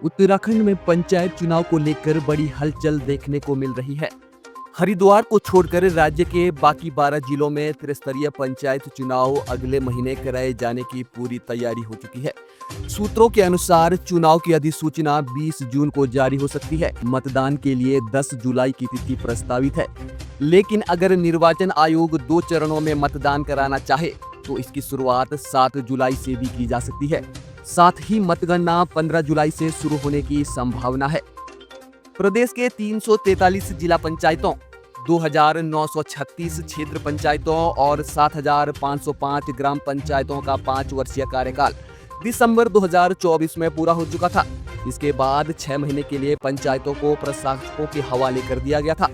उत्तराखंड में पंचायत चुनाव को लेकर बड़ी हलचल देखने को मिल रही है। हरिद्वार को छोड़कर राज्य के बाकी 12 जिलों में त्रिस्तरीय पंचायत चुनाव अगले महीने कराए जाने की पूरी तैयारी हो चुकी है। सूत्रों के अनुसार चुनाव की अधिसूचना 20 जून को जारी हो सकती है। मतदान के लिए 10 जुलाई की तिथि प्रस्तावित है, लेकिन अगर निर्वाचन आयोग 2 चरणों में मतदान कराना चाहे तो इसकी शुरुआत 7 जुलाई से भी की जा सकती है। साथ ही मतगणना 15 जुलाई से शुरू होने की संभावना है। प्रदेश के 343 जिला पंचायतों, 2936 क्षेत्र पंचायतों और 7505 ग्राम पंचायतों का 5 वर्षीय कार्यकाल दिसंबर 2024 में पूरा हो चुका था। इसके बाद 6 महीने के लिए पंचायतों को प्रशासकों के हवाले कर दिया गया था।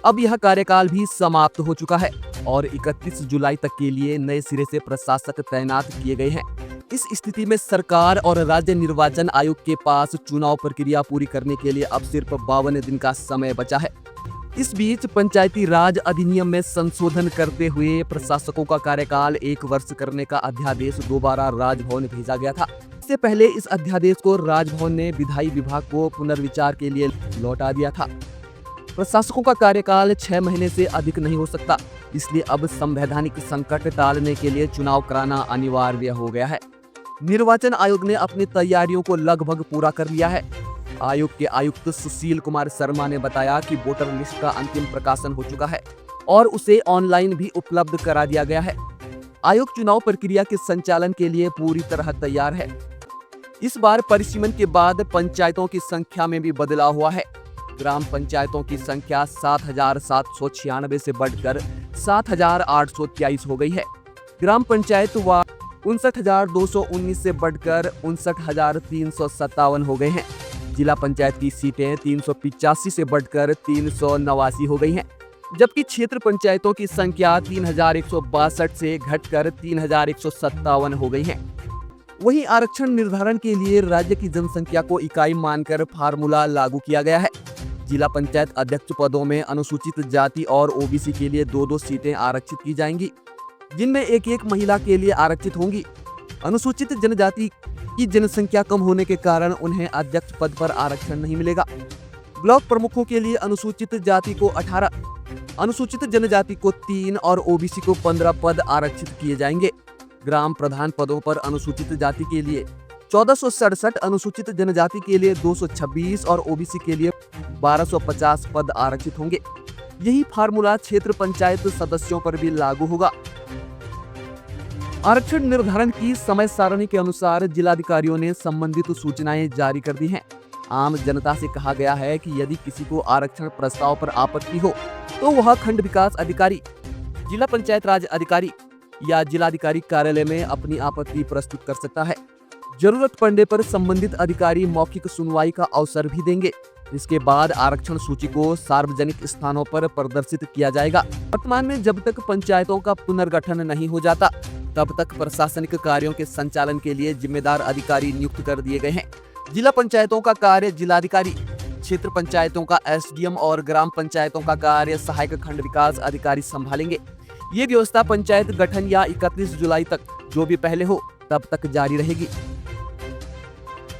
अब यह कार्यकाल भी समाप्त हो चुका है और 31 जुलाई तक के लिए नए सिरे से प्रशासक तैनात किए गए हैं। इस स्थिति में सरकार और राज्य निर्वाचन आयोग के पास चुनाव प्रक्रिया पूरी करने के लिए अब सिर्फ 52 दिन का समय बचा है। इस बीच पंचायती राज अधिनियम में संशोधन करते हुए प्रशासकों का कार्यकाल 1 वर्ष करने का अध्यादेश दोबारा राजभवन भेजा गया था। इससे पहले इस अध्यादेश को राजभवन ने विधायी विभाग को पुनर्विचार के लिए लौटा दिया था। प्रशासकों का कार्यकाल 6 महीने से अधिक नहीं हो सकता, इसलिए अब संवैधानिक संकट टालने के लिए चुनाव कराना अनिवार्य हो गया है। निर्वाचन आयोग ने अपनी तैयारियों को लगभग पूरा कर लिया है। आयोग के आयुक्त सुशील कुमार शर्मा ने बताया कि वोटर लिस्ट का अंतिम प्रकाशन हो चुका है और उसे ऑनलाइन भी उपलब्ध करा दिया गया है। आयोग चुनाव प्रक्रिया के संचालन के लिए पूरी तरह तैयार है। इस बार परिसीमन के बाद पंचायतों की संख्या में भी बदलाव हुआ है। ग्राम पंचायतों की संख्या 7,796 से बढ़कर 7,823 हो गई है। ग्राम पंचायत वार्ड 59,219 से बढ़कर 59,357 हो गए हैं। जिला पंचायत की सीटें 385 से बढ़कर 389 हो गई हैं, जबकि क्षेत्र पंचायतों की संख्या 3,162 से घटकर 3,157 हो गई हैं। वहीं आरक्षण निर्धारण के लिए राज्य की जनसंख्या को इकाई मानकर फार्मूला लागू किया गया है। जिला पंचायत अध्यक्ष पदों में अनुसूचित जाति और ओबीसी के लिए 2-2 सीटें आरक्षित की जाएंगी, जिनमें एक महिला के लिए आरक्षित होंगी। अनुसूचित जनजाति की जनसंख्या कम होने के कारण उन्हें अध्यक्ष पद पर आरक्षण नहीं मिलेगा। ब्लॉक प्रमुखों के लिए अनुसूचित जाति को 18, अनुसूचित जनजाति को 3 और ओबीसी को 15 पद आरक्षित किए जाएंगे। ग्राम प्रधान पदों पर अनुसूचित जाति के लिए 1467, अनुसूचित जनजाति के लिए 226 और ओबीसी के लिए 1250 पद आरक्षित होंगे। यही फार्मूला क्षेत्र पंचायत सदस्यों पर भी लागू होगा। आरक्षण निर्धारण की समय सारणी के अनुसार जिलाधिकारियों ने संबंधित सूचनाएं जारी कर दी हैं। आम जनता से कहा गया है कि यदि किसी को आरक्षण प्रस्ताव पर आपत्ति हो तो वह खंड विकास अधिकारी, जिला पंचायत राज अधिकारी या जिलाधिकारी कार्यालय में अपनी आपत्ति प्रस्तुत कर सकता है। जरूरत पड़ने पर संबंधित अधिकारी मौखिक सुनवाई का अवसर भी देंगे। इसके बाद आरक्षण सूची को सार्वजनिक स्थानों पर प्रदर्शित किया जाएगा। वर्तमान में जब तक पंचायतों का पुनर्गठन नहीं हो जाता, तब तक प्रशासनिक कार्यों के संचालन के लिए जिम्मेदार अधिकारी नियुक्त कर दिए गए हैं। जिला पंचायतों का कार्य जिलाधिकारी, क्षेत्र पंचायतों का एसडीएम और ग्राम पंचायतों का कार्य सहायक खंड विकास अधिकारी संभालेंगे। ये व्यवस्था पंचायत गठन या 31 जुलाई तक, जो भी पहले हो, तब तक जारी रहेगी।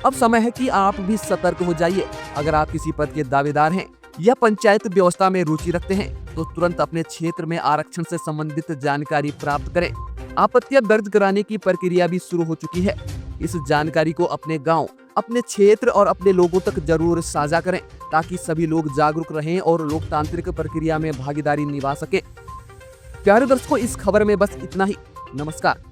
अब समय है कि आप भी सतर्क हो जाइए। अगर आप किसी पद के दावेदार हैं या पंचायत व्यवस्था में रुचि रखते हैं तो तुरंत अपने क्षेत्र में आरक्षण से संबंधित जानकारी प्राप्त करें। आपत्तियां दर्ज कराने की प्रक्रिया भी शुरू हो चुकी है। इस जानकारी को अपने गांव, अपने क्षेत्र और अपने लोगों तक जरूर साझा करें, ताकि सभी लोग जागरूक रहें और लोकतांत्रिक प्रक्रिया में भागीदारी निभा सके। प्यारे दर्शकों, इस खबर में बस इतना ही। नमस्कार।